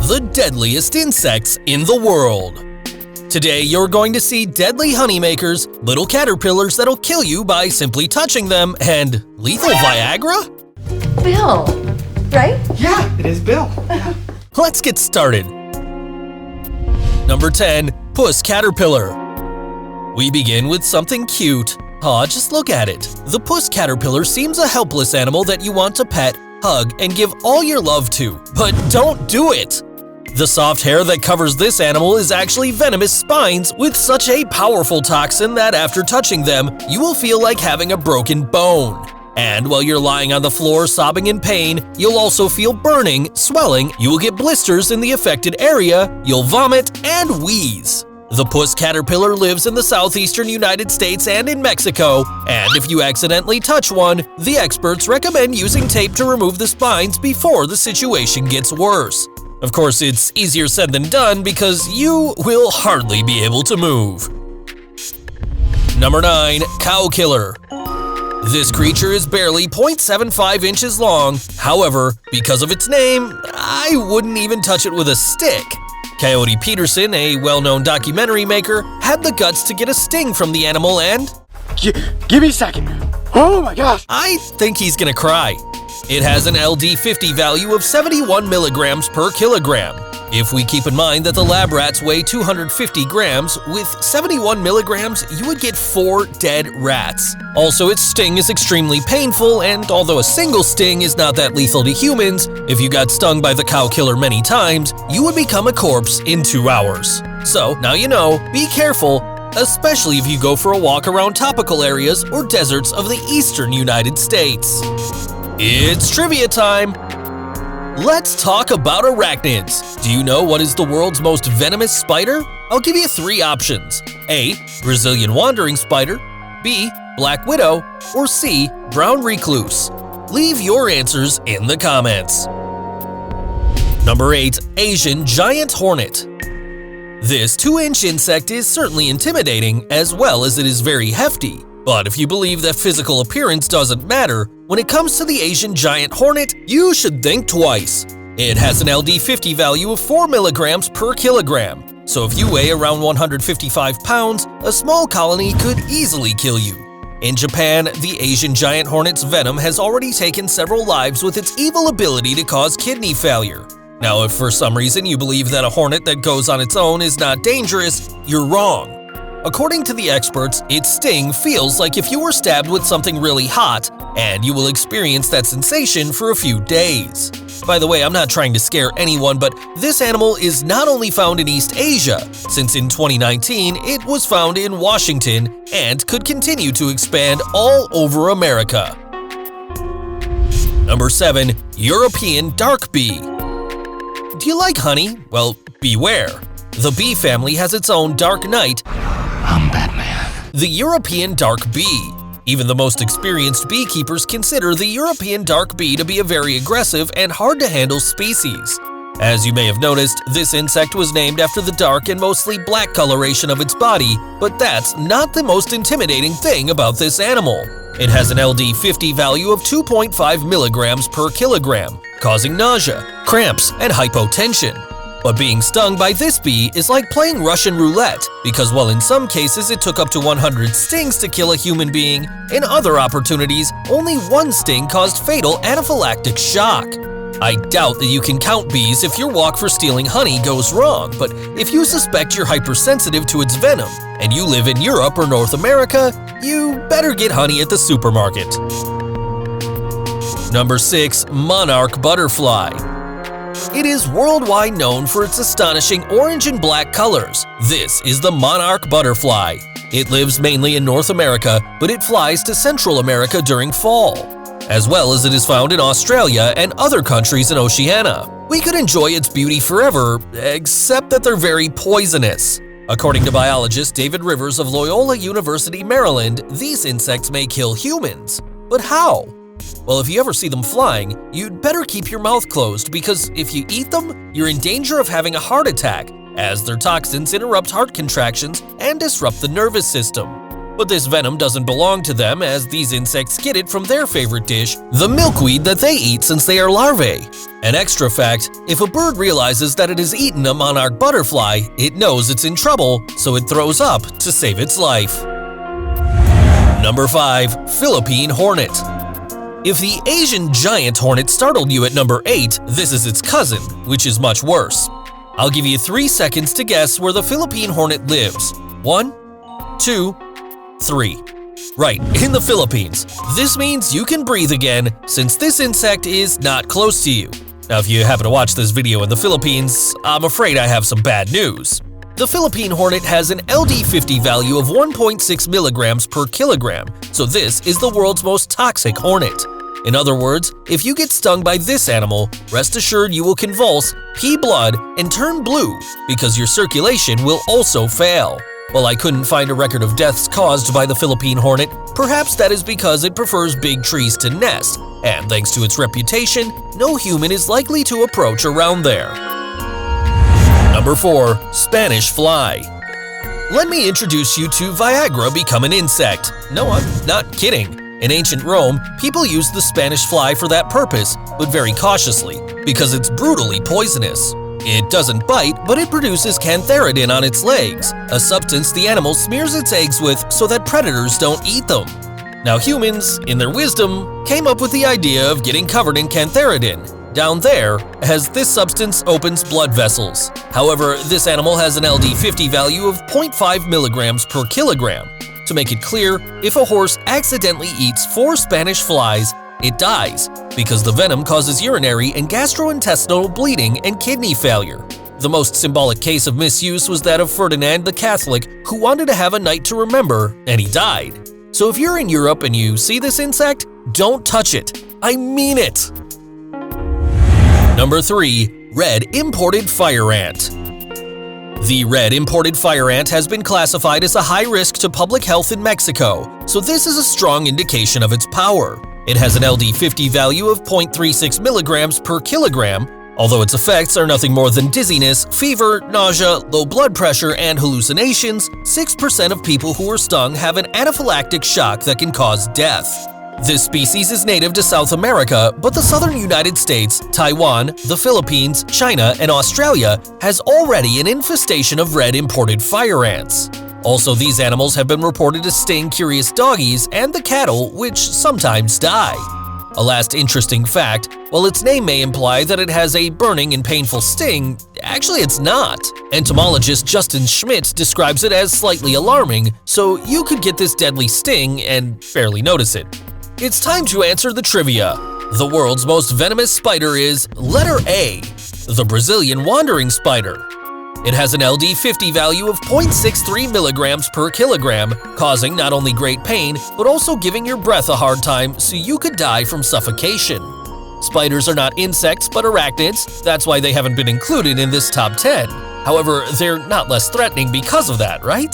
the deadliest insects in the world. Today, you're going to see deadly honeymakers, little caterpillars that'll kill you by simply touching them, and lethal Viagra? Bill, right? Yeah, it is Bill. Yeah. Let's get started. Number 10. Puss caterpillar. We begin with something cute. Aw, just look at it. The puss caterpillar seems a helpless animal that you want to pet, hug, and give all your love to. But don't do it! The soft hair that covers this animal is actually venomous spines with such a powerful toxin that after touching them, you will feel like having a broken bone. And while you're lying on the floor sobbing in pain, you'll also feel burning, swelling, you will get blisters in the affected area, you'll vomit, and wheeze. The puss caterpillar lives in the southeastern United States and in Mexico, and if you accidentally touch one, the experts recommend using tape to remove the spines before the situation gets worse. Of course, it's easier said than done because you will hardly be able to move. Number 9. Cow killer. This creature is barely 0.75 inches long. However, because of its name, I wouldn't even touch it with a stick. Coyote Peterson, a well-known documentary maker, had the guts to get a sting from the animal and… Give me a second. Oh my gosh. I think he's gonna cry. It has an LD50 value of 71 milligrams per kilogram. If we keep in mind that the lab rats weigh 250 grams, with 71 milligrams, you would get 4 dead rats. Also, its sting is extremely painful, and although a single sting is not that lethal to humans, if you got stung by the cow killer many times, you would become a corpse in 2 hours. So, now you know, be careful, especially if you go for a walk around tropical areas or deserts of the eastern United States. It's trivia time! Let's talk about arachnids. Do you know what is the world's most venomous spider? I'll give you 3 options. A. Brazilian wandering spider. B. Black widow. Or C. Brown recluse. Leave your answers in the comments. Number 8. Asian giant hornet. This 2-inch insect is certainly intimidating, as well as it is very hefty. But if you believe that physical appearance doesn't matter, when it comes to the Asian giant hornet, you should think twice. It has an LD50 value of 4 milligrams per kilogram, so if you weigh around 155 pounds, a small colony could easily kill you. In Japan, the Asian giant hornet's venom has already taken several lives with its evil ability to cause kidney failure. Now, if for some reason you believe that a hornet that goes on its own is not dangerous, you're wrong. According to the experts, its sting feels like if you were stabbed with something really hot, and you will experience that sensation for a few days. By the way, I'm not trying to scare anyone, but this animal is not only found in East Asia, since in 2019 it was found in Washington and could continue to expand all over America. Number 7. European dark bee. Do you like honey? Well, beware. The bee family has its own dark night. I'm Batman. The European dark bee. Even the most experienced beekeepers consider the European dark bee to be a very aggressive and hard-to-handle species. As you may have noticed, this insect was named after the dark and mostly black coloration of its body, but that's not the most intimidating thing about this animal. It has an LD50 value of 2.5 milligrams per kilogram, causing nausea, cramps, and hypotension. But being stung by this bee is like playing Russian roulette, because while in some cases it took up to 100 stings to kill a human being, in other opportunities, only 1 sting caused fatal anaphylactic shock. I doubt that you can count bees if your walk for stealing honey goes wrong, but if you suspect you're hypersensitive to its venom, and you live in Europe or North America, you better get honey at the supermarket. Number 6. Monarch butterfly. It is worldwide known for its astonishing orange and black colors. This is the monarch butterfly. It lives mainly in North America, but it flies to Central America during fall, as well as it is found in Australia and other countries in Oceania. We could enjoy its beauty forever, except that they're very poisonous. According to biologist David Rivers of Loyola University, Maryland, these insects may kill humans. But how? Well, if you ever see them flying, you'd better keep your mouth closed because if you eat them, you're in danger of having a heart attack, as their toxins interrupt heart contractions and disrupt the nervous system. But this venom doesn't belong to them, as these insects get it from their favorite dish, the milkweed that they eat since they are larvae. An extra fact, if a bird realizes that it has eaten a monarch butterfly, it knows it's in trouble, so it throws up to save its life. Number 5. Philippine hornet. If the Asian giant hornet startled you at number 8, this is its cousin, which is much worse. I'll give you 3 seconds to guess where the Philippine hornet lives. 1, 2, 3. Right, in the Philippines. This means you can breathe again, since this insect is not close to you. Now, if you happen to watch this video in the Philippines, I'm afraid I have some bad news. The Philippine hornet has an LD50 value of 1.6 milligrams per kilogram, so this is the world's most toxic hornet. In other words, if you get stung by this animal, rest assured you will convulse, pee blood, and turn blue, because your circulation will also fail. While I couldn't find a record of deaths caused by the Philippine hornet, perhaps that is because it prefers big trees to nest, and thanks to its reputation, no human is likely to approach around there. Number 4. Spanish fly. Let me introduce you to Viagra become an insect. No, I'm not kidding. In ancient Rome, people used the Spanish fly for that purpose, but very cautiously, because it's brutally poisonous. It doesn't bite, but it produces cantharidin on its legs, a substance the animal smears its eggs with so that predators don't eat them. Now humans, in their wisdom, came up with the idea of getting covered in cantharidin down there, as this substance opens blood vessels. However, this animal has an LD50 value of 0.5 milligrams per kilogram. To make it clear, if a horse accidentally eats 4 Spanish flies, it dies, because the venom causes urinary and gastrointestinal bleeding and kidney failure. The most symbolic case of misuse was that of Ferdinand the Catholic, who wanted to have a night to remember, and he died. So if you're in Europe and you see this insect, don't touch it. I mean it! Number 3. Red imported fire ant. The red imported fire ant has been classified as a high risk to public health in Mexico, so this is a strong indication of its power. It has an LD50 value of 0.36 milligrams per kilogram, although its effects are nothing more than dizziness, fever, nausea, low blood pressure, and hallucinations. 6% of people who are stung have an anaphylactic shock that can cause death. This species is native to South America, but the southern United States, Taiwan, the Philippines, China, and Australia has already an infestation of red imported fire ants. Also, these animals have been reported to sting curious doggies and the cattle, which sometimes die. A last interesting fact, while its name may imply that it has a burning and painful sting, actually it's not. Entomologist Justin Schmidt describes it as slightly alarming, so you could get this deadly sting and barely notice it. It's time to answer the trivia. The world's most venomous spider is letter A, the Brazilian wandering spider. It has an LD50 value of 0.63 milligrams per kilogram, causing not only great pain, but also giving your breath a hard time, so you could die from suffocation. Spiders are not insects, but arachnids. That's why they haven't been included in this top 10. However, they're not less threatening because of that, right?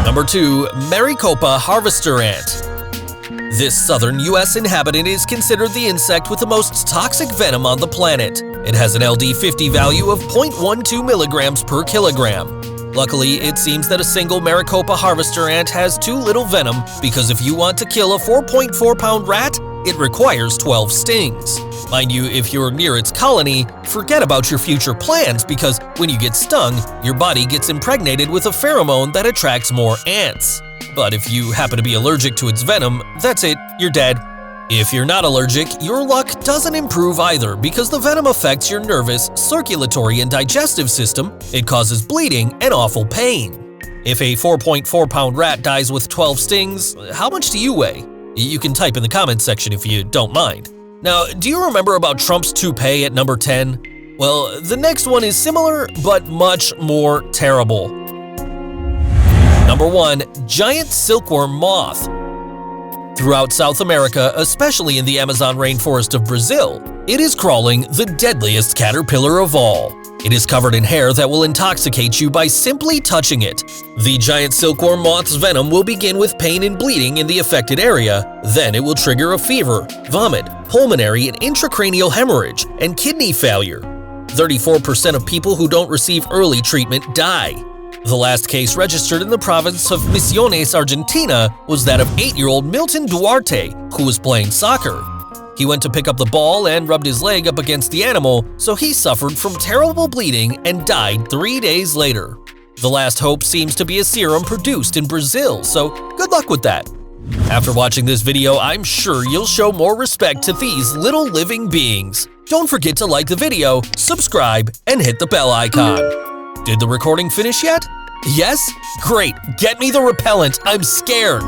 Number 2. Maricopa harvester ant. This southern U.S. inhabitant is considered the insect with the most toxic venom on the planet. It has an LD50 value of 0.12 milligrams per kilogram. Luckily, it seems that a single Maricopa harvester ant has too little venom, because if you want to kill a 4.4-pound rat, it requires 12 stings. Mind you, if you're near its colony, forget about your future plans, because when you get stung, your body gets impregnated with a pheromone that attracts more ants. But if you happen to be allergic to its venom, that's it, you're dead. If you're not allergic, your luck doesn't improve either, because the venom affects your nervous, circulatory, and digestive system. It causes bleeding and awful pain. If a 4.4-pound rat dies with 12 stings, how much do you weigh? You can type in the comments section if you don't mind. Now, do you remember about Trump's toupee at number 10? Well, the next one is similar, but much more terrible. Number 1. Giant silkworm moth. Throughout South America, especially in the Amazon rainforest of Brazil, it is crawling the deadliest caterpillar of all. It is covered in hair that will intoxicate you by simply touching it. The giant silkworm moth's venom will begin with pain and bleeding in the affected area, then it will trigger a fever, vomit, pulmonary and intracranial hemorrhage, and kidney failure. 34% of people who don't receive early treatment die. The last case registered in the province of Misiones, Argentina, was that of 8-year-old Milton Duarte, who was playing soccer. He went to pick up the ball and rubbed his leg up against the animal, so he suffered from terrible bleeding and died 3 days later. The last hope seems to be a serum produced in Brazil, so good luck with that. After watching this video, I'm sure you'll show more respect to these little living beings. Don't forget to like the video, subscribe, and hit the bell icon. Did the recording finish yet? Yes? Great, get me the repellent, I'm scared.